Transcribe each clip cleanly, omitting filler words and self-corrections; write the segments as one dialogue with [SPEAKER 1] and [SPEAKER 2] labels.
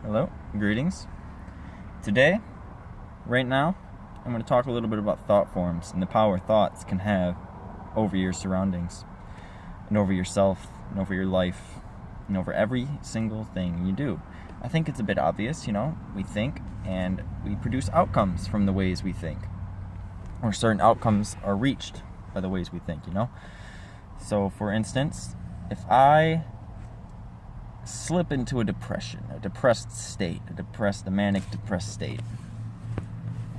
[SPEAKER 1] Hello, greetings. Today, right now, I'm going to talk a little bit about thought forms and the power thoughts can have over your surroundings and over yourself and over your life and over every single thing you do. I think it's a bit obvious, we think and we produce outcomes from the ways we think, or certain outcomes are reached by the ways we think, So, for instance, if I slip into a depression, a depressed state, a manic depressed state,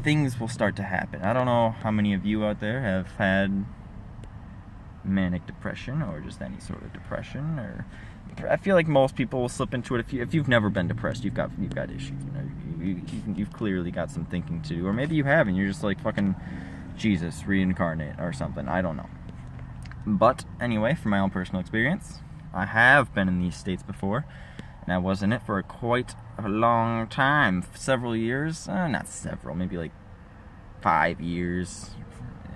[SPEAKER 1] things will start to happen. I don't know how many of you out there have had manic depression or just any sort of depression, or I feel like most people will slip into it. If you've never been depressed, you've got issues. You've clearly got some thinking to do, or maybe you haven't. You're just like fucking Jesus reincarnate or something. I don't know. But anyway, from my own personal experience, I have been in these states before, and I was in it for quite a long time, several years, not several, maybe like 5 years.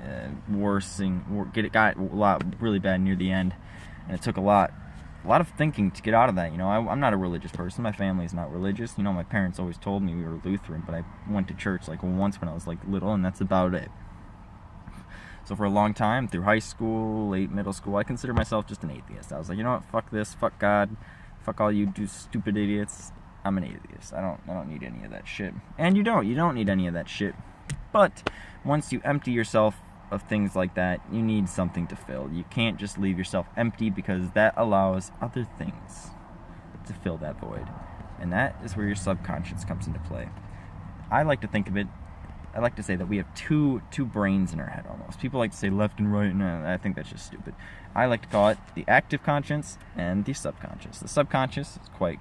[SPEAKER 1] It got a lot really bad near the end, and it took a lot of thinking to get out of that. I'm not a religious person. My family's not religious. My parents always told me we were Lutheran, but I went to church like once when I was like little, and that's about it. So for a long time, through high school, late middle school, I considered myself just an atheist. I was like, you know what, fuck this, fuck God, fuck all you stupid idiots. I'm an atheist. I don't need any of that shit. And you don't need any of that shit. But once you empty yourself of things like that, you need something to fill. You can't just leave yourself empty, because that allows other things to fill that void. And that is where your subconscious comes into play. I like to say that we have two brains in our head almost. People like to say left and right, and I think that's just stupid. I like to call it the active conscious and the subconscious. The subconscious is quite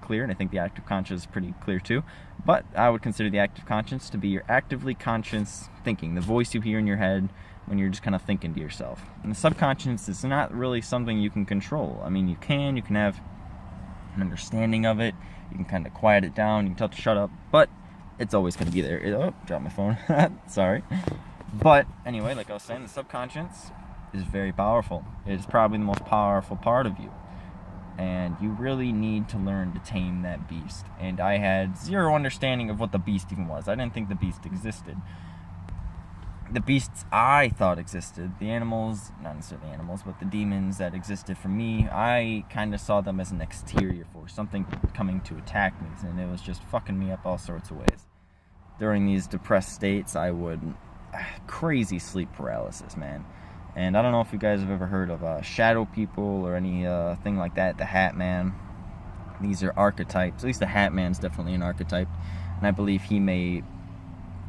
[SPEAKER 1] clear, and I think the active conscious is pretty clear too. But I would consider the active conscious to be your actively conscious thinking, the voice you hear in your head when you're just kind of thinking to yourself. And the subconscious is not really something you can control. I mean, you can have an understanding of it. You can kind of quiet it down. You can tell it to shut up, but it's always going to be there. Dropped my phone. Sorry. But anyway, like I was saying, the subconscious is very powerful. It is probably the most powerful part of you. And you really need to learn to tame that beast. And I had zero understanding of what the beast even was. I didn't think the beast existed. The beasts I thought existed, the animals, not necessarily animals, but the demons that existed for me, I kind of saw them as an exterior force, something coming to attack me, and it was just fucking me up all sorts of ways. During these depressed states, I would crazy sleep paralysis, man. And I don't know if you guys have ever heard of shadow people or any thing like that, the Hat Man. These are archetypes. At least the Hat Man's definitely an archetype, and I believe he may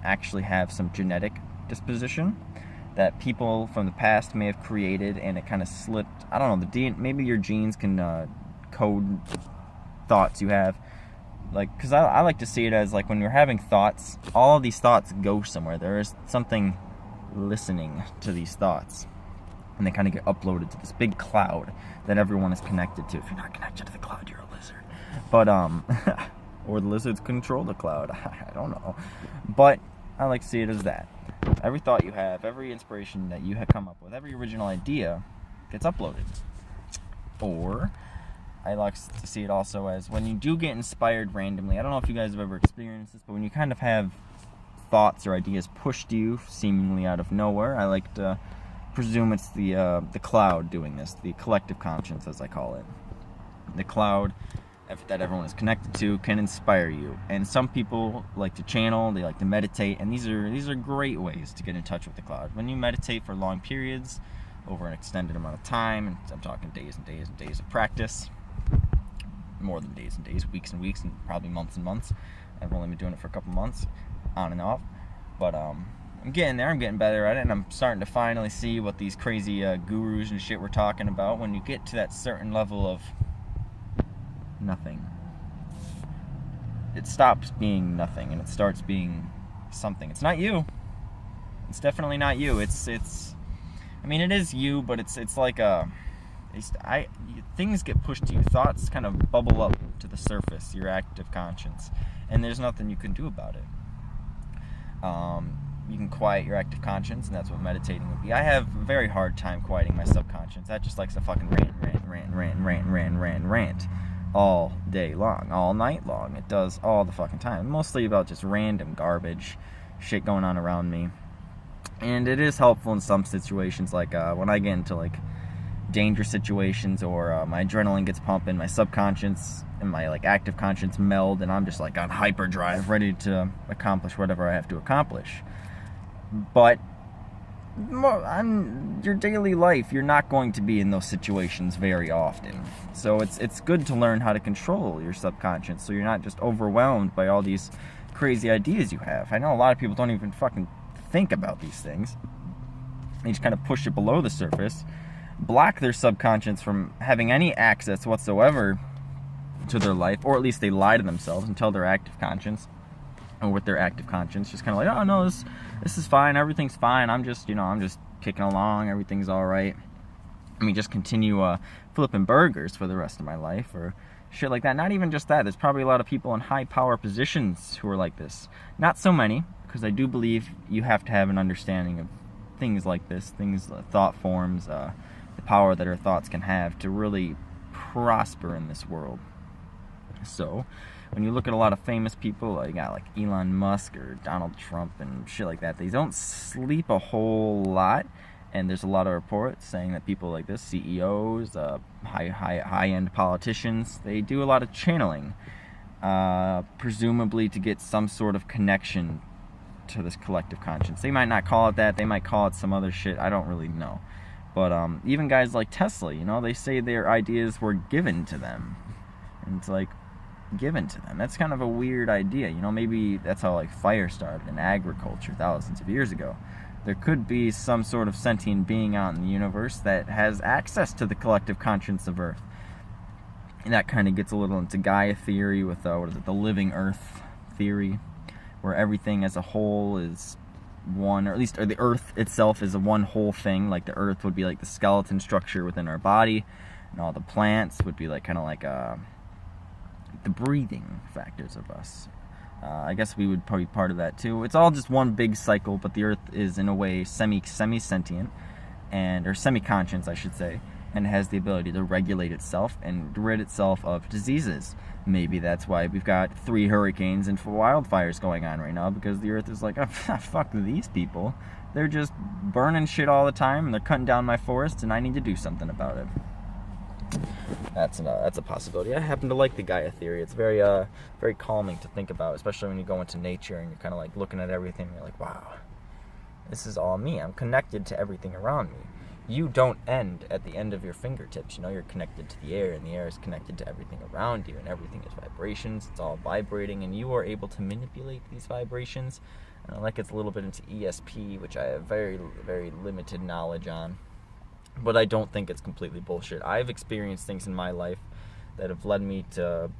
[SPEAKER 1] actually have some genetic disposition that people from the past may have created, and it kind of slipped. I don't know, maybe your genes can code thoughts you have, like, because I like to see it as like when you're having thoughts, all of these thoughts go somewhere. There is something listening to these thoughts, and they kind of get uploaded to this big cloud that everyone is connected to. If you're not connected to the cloud, you're a lizard. But or the lizards control the cloud. I don't know, but I like to see it as that. Every thought you have, every inspiration that you have come up with, every original idea gets uploaded. Or I like to see it also as when you do get inspired randomly. I don't know if you guys have ever experienced this, but when you kind of have thoughts or ideas pushed to you seemingly out of nowhere, I like to presume it's the cloud doing this, the collective conscience, as I call it. The cloud that everyone is connected to can inspire you, and some people like to channel, they like to meditate, and these are great ways to get in touch with the cloud. When you meditate for long periods over an extended amount of time, and I'm talking days and days and days of practice, more than days and days, weeks and weeks, and probably months and months. I've only been doing it for a couple months, on and off, but I'm getting there, I'm getting better at it, and I'm starting to finally see what these crazy gurus and shit were talking about. When you get to that certain level of nothing, it stops being nothing and it starts being something. It's not you. It's definitely not you. It's I mean, it is you, but it's like things get pushed to you. Thoughts kind of bubble up to the surface, your active conscience, and there's nothing you can do about it. You can quiet your active conscience, and that's what meditating would be. I have a very hard time quieting my subconscious. That just likes to fucking rant. all day long, all night long. It does all the fucking time. Mostly about just random garbage shit going on around me. And it is helpful in some situations, like when I get into like dangerous situations, or my adrenaline gets pumping, my subconscious and my like active conscience meld, and I'm just like on hyperdrive, ready to accomplish whatever I have to accomplish. But on your daily life, you're not going to be in those situations very often. So it's good to learn how to control your subconscious, so you're not just overwhelmed by all these crazy ideas you have. I know a lot of people don't even fucking think about these things. They just kind of push it below the surface, block their subconscious from having any access whatsoever to their life, or at least they lie to themselves and tell their active conscience, or with their active conscience, just kind of like, oh no, this is fine, everything's fine, I'm just kicking along, everything's all right. I mean, just continue flipping burgers for the rest of my life, or shit like that. Not even just that. There's probably a lot of people in high power positions who are like this. Not so many, because I do believe you have to have an understanding of things like this, thought forms, the power that our thoughts can have to really prosper in this world. So, when you look at a lot of famous people, like Elon Musk or Donald Trump and shit like that, they don't sleep a whole lot. And there's a lot of reports saying that people like this, CEOs, high-end politicians, they do a lot of channeling, presumably to get some sort of connection to this collective conscience. They might not call it that. They might call it some other shit. I don't really know. But even guys like Tesla, they say their ideas were given to them. And it's like, given to them. That's kind of a weird idea. Maybe that's how like fire started in agriculture thousands of years ago. There could be some sort of sentient being out in the universe that has access to the collective conscience of Earth. And that kind of gets a little into Gaia theory with, the living Earth theory, where everything as a whole is one, or at least the Earth itself is a one whole thing. Like the Earth would be like the skeleton structure within our body, and all the plants would be like kind of like the breathing factors of us. I guess we would probably be part of that too. It's all just one big cycle, but the Earth is in a way semi-sentient, or semi-conscious, I should say, and has the ability to regulate itself and rid itself of diseases. Maybe that's why we've got 3 hurricanes and 4 wildfires going on right now, because the Earth is like, oh, fuck these people. They're just burning shit all the time, and they're cutting down my forests, and I need to do something about it. That's a possibility. I happen to like the Gaia theory. It's very very calming to think about, especially when you go into nature and you're kind of like looking at everything and you're like, wow, this is all me. I'm connected to everything around me. You don't end at the end of your fingertips. You're connected to the air, and the air is connected to everything around you, and everything is vibrations. It's all vibrating, and you are able to manipulate these vibrations. And I like it's a little bit into ESP, which I have very, very limited knowledge on. But I don't think it's completely bullshit. I've experienced things in my life that have led me down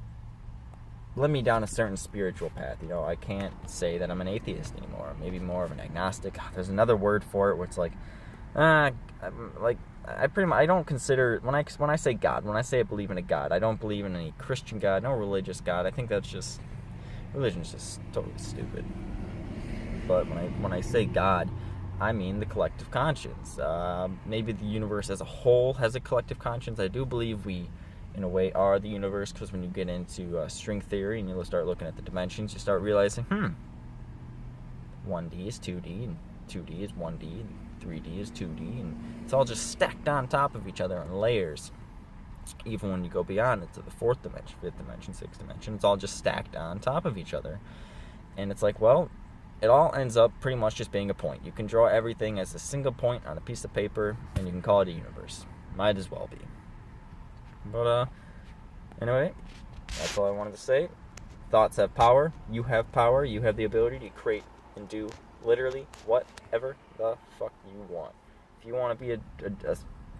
[SPEAKER 1] a certain spiritual path. I can't say that I'm an atheist anymore. Maybe more of an agnostic. There's another word for it where it's like, I don't consider, when I say God, when I say I believe in a God, I don't believe in any Christian God, no religious God. I think that's just, religion's just totally stupid. But when I say God, I mean the collective conscience. Maybe the universe as a whole has a collective conscience. I do believe we, in a way, are the universe, because when you get into string theory and you start looking at the dimensions, you start realizing, 1D is 2D, and 2D is 1D, and 3D is 2D, and it's all just stacked on top of each other in layers. Even when you go beyond it to the 4th dimension, 5th dimension, 6th dimension, it's all just stacked on top of each other. And it's like, well, it all ends up pretty much just being a point. You can draw everything as a single point on a piece of paper, and you can call it a universe. Might as well be. But, anyway, that's all I wanted to say. Thoughts have power. You have power. You have the ability to create and do literally whatever the fuck you want. If you want to be a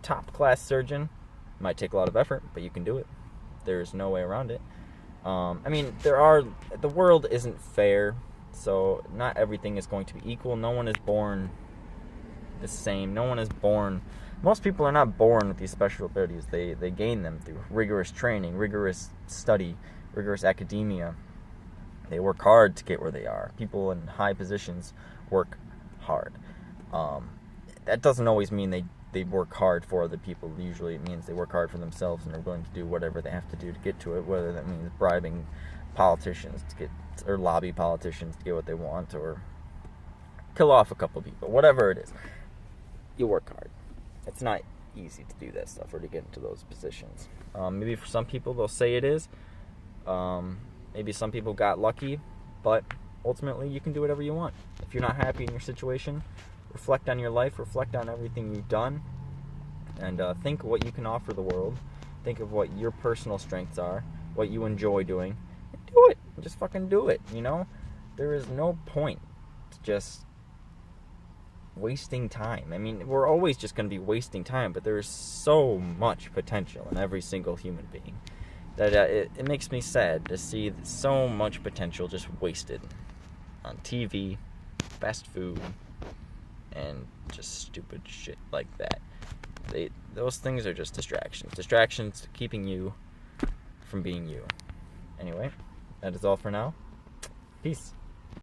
[SPEAKER 1] top-class surgeon, it might take a lot of effort, but you can do it. There's no way around it. The world isn't fair. So not everything is going to be equal. No one is born the same. Most people are not born with these special abilities. They gain them through rigorous training, rigorous study, rigorous academia. They work hard to get where they are. People in high positions work hard. That doesn't always mean they they work hard for other people. Usually it means they work hard for themselves and are willing to do whatever they have to do to get to it, whether that means bribing politicians to get, or lobby politicians to get what they want, or kill off a couple people, whatever it is. You work hard. It's not easy to do that stuff or to get into those positions. Maybe for some people they'll say it is. Maybe some people got lucky, but ultimately you can do whatever you want. If you're not happy in your situation, reflect on your life, reflect on everything you've done, and think what you can offer the world. Think of what your personal strengths are, what you enjoy doing, and do it. Just fucking do it, you know? There is no point to just wasting time. I mean, we're always just going to be wasting time, but there's so much potential in every single human being that it makes me sad to see so much potential just wasted on TV, fast food, and just stupid shit like that. Those things are just distractions keeping you from being you. Anyway, that is all for now. Peace.